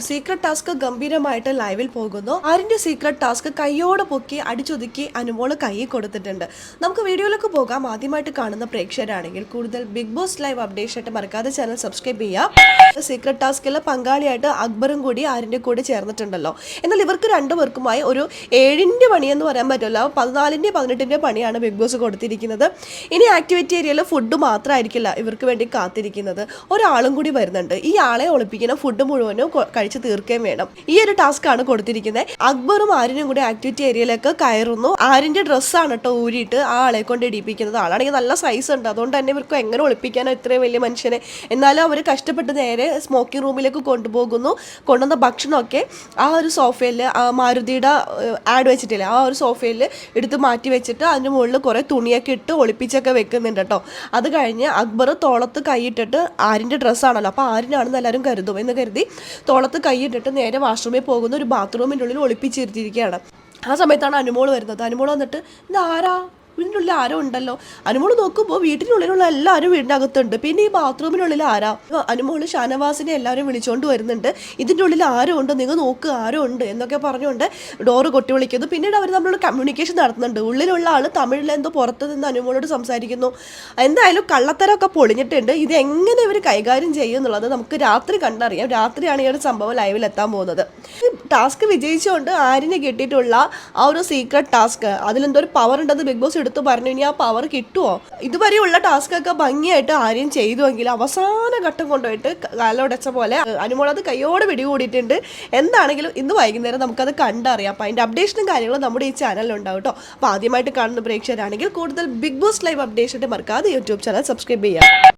Secret task ഗംഭീരമായിട്ട് ലൈവിൽ പോകുന്നു. ആരിന്റെ സീക്രട്ട് ടാസ്ക് കൈയോടെ പൊക്കി അടിച്ചൊതുക്കി അനുമോള് കൈ കൊടുത്തിട്ടുണ്ട്. നമുക്ക് വീഡിയോയിലേക്ക് പോകാം. ആദ്യമായിട്ട് കാണുന്ന പ്രേക്ഷകരാണെങ്കിൽ കൂടുതൽ ബിഗ് ബോസ് ലൈവ് അപ്ഡേഷൻ ആയിട്ട് മറക്കാതെ ചാനൽ സബ്സ്ക്രൈബ് ചെയ്യാം. സീക്രട്ട് ടാസ്കിലെ പങ്കാളിയായിട്ട് അക്ബറും കൂടി ആരിന്റെ കൂടെ ചേർന്നിട്ടുണ്ടല്ലോ. എന്നാൽ ഇവർക്ക് രണ്ടുപേർക്കുമായി ഒരു 7ന്റെ പണിയെന്ന് പറയാൻ പറ്റില്ല, 14ന്റെ 18ന്റെ പണിയാണ് ബിഗ് ബോസ് കൊടുത്തിരിക്കുന്നത്. ഇനി ആക്ടിവിറ്റി ഏരിയയിൽ ഫുഡ് മാത്രമായിരിക്കില്ല ഇവർക്ക് വേണ്ടി കാത്തിരിക്കുന്നത്, ഒരാളും കൂടി വരുന്നുണ്ട്. ഈ ആളെ ഒളിപ്പിക്കുന്ന ഫുഡ് മുഴുവനും കഴിച്ച് തീർക്കുകയും വേണം. ഈ ഒരു ടാസ്ക് ആണ് കൊടുത്തിരിക്കുന്നത്. അക്ബറും ആര്യനും കൂടി ആക്ടിവിറ്റി ഏരിയയിലേക്ക് കയറുന്നു. ആര്യന്റെ ഡ്രസ്സാണ് കേട്ടോ ഊരിയിട്ട് ആ ആളെ കൊണ്ട് ഇടിപ്പിക്കുന്നത്. ആളാണെങ്കിൽ നല്ല സൈസ് ഉണ്ട്, അതുകൊണ്ട് തന്നെ ഇവർക്ക് എങ്ങനെ ഒളിപ്പിക്കാനോ ഇത്രയും വലിയ മനുഷ്യനെ. എന്നാലും അവർ കഷ്ടപ്പെട്ട് നേരെ സ്മോക്കിംഗ് റൂമിലേക്ക് കൊണ്ടുപോകുന്നു. കൊണ്ടുവന്ന ഭക്ഷണമൊക്കെ ആ ഒരു സോഫയിൽ മാരുതിയുടെ ആഡ് വെച്ചിട്ടില്ല, ആ ഒരു സോഫയിൽ എടുത്ത് മാറ്റി വെച്ചിട്ട് അതിന് മുകളിൽ കുറേ തുണിയൊക്കെ ഇട്ട് ഒളിപ്പിച്ചൊക്കെ വെക്കുന്നുണ്ട് കേട്ടോ. അത് കഴിഞ്ഞ് അക്ബർ തോളത്ത് കൈയിട്ടിട്ട് ആര്യൻ്റെ ഡ്രസ്സാണല്ലോ, അപ്പോൾ ആര്യനാണെന്ന് എല്ലാവരും കരുതും എന്ന് കരുതി തോളത്ത് കൈയിട്ടിട്ട് നേരെ വാഷ്റൂമിൽ പോകുന്ന ഒരു ബാത്റൂമിൻ്റെ ഉള്ളിൽ ഒളിപ്പിച്ചിരുത്തിയിരിക്കുകയാണ്. ആ സമയത്താണ് അനുമോൾ വരുന്നത്. അനുമോൾ വന്നിട്ട് ഇത് ആരാ, വീടിൻ്റെ ഉള്ളിൽ ആരോ ഉണ്ടല്ലോ. അനുമോൾ നോക്കുമ്പോൾ വീട്ടിനുള്ളിലുള്ള എല്ലാവരും വീടിനകത്തുണ്ട്, പിന്നെ ഈ ബാത്റൂമിനുള്ളിൽ ആരാ? അനുമോൾ ഷാനവാസിനെ എല്ലാവരും വിളിച്ചുകൊണ്ട് വരുന്നുണ്ട്. ഇതിൻ്റെ ഉള്ളിൽ ആരോ ഉണ്ട്, നിങ്ങൾ നോക്ക് ആരോ ഉണ്ട് എന്നൊക്കെ പറഞ്ഞുകൊണ്ട് ഡോറ് കൊട്ടി വിളിക്കുന്നു. പിന്നീട് അവർ തമ്മിലുള്ള കമ്മ്യൂണിക്കേഷൻ നടത്തുന്നുണ്ട്. ഉള്ളിലുള്ള ആൾ തമിഴിലെന്തോ പുറത്ത് നിന്ന് അനുമോളോട് സംസാരിക്കുന്നു. എന്തായാലും കള്ളത്തരമൊക്കെ പൊളിഞ്ഞിട്ടുണ്ട്. ഇത് എങ്ങനെ ഇവർ കൈകാര്യം ചെയ്യും എന്നുള്ളത് നമുക്ക് രാത്രി കണ്ടറിയാം. രാത്രിയാണ് ഈ ഒരു സംഭവം ലൈവിൽ എത്താൻ പോകുന്നത്. ടാസ്ക് വിജയിച്ചുകൊണ്ട് ആര്യനെ കിട്ടിയിട്ടുള്ള ആ ഒരു സീക്രട്ട് ടാസ്ക്, അതിലെന്തോ ഒരു പവർ ഉണ്ടെന്ന് ബിഗ് ബോസ് എടുത്ത് പറഞ്ഞു. ഇനി ആ പവർ കിട്ടുമോ? ഇതുവരെയുള്ള ടാസ്ക് ഒക്കെ ഭംഗിയായിട്ട് ആര്യം ചെയ്തുവെങ്കിൽ അവസാന ഘട്ടം കൊണ്ടുപോയിട്ട് കാലോടച്ച പോലെ അനുമോൾ അത് കൈയോടെ പിടികൂടിയിട്ടുണ്ട്. എന്താണെങ്കിലും ഇന്ന് വൈകുന്നേരം നമുക്കത് കണ്ടറിയാം. അപ്പം അതിൻ്റെ അപ്ഡേഷനും കാര്യങ്ങളും നമ്മുടെ ഈ ചാനലിലുണ്ടാവും കേട്ടോ. അപ്പോൾ ആദ്യമായിട്ട് കാണുന്ന പ്രേക്ഷകരാണെങ്കിൽ കൂടുതൽ ബിഗ് ബോസ് ലൈവ് അപ്ഡേഷൻ്റെ മറക്കാതെ യൂട്യൂബ് ചാനൽ സബ്സ്ക്രൈബ് ചെയ്യാം.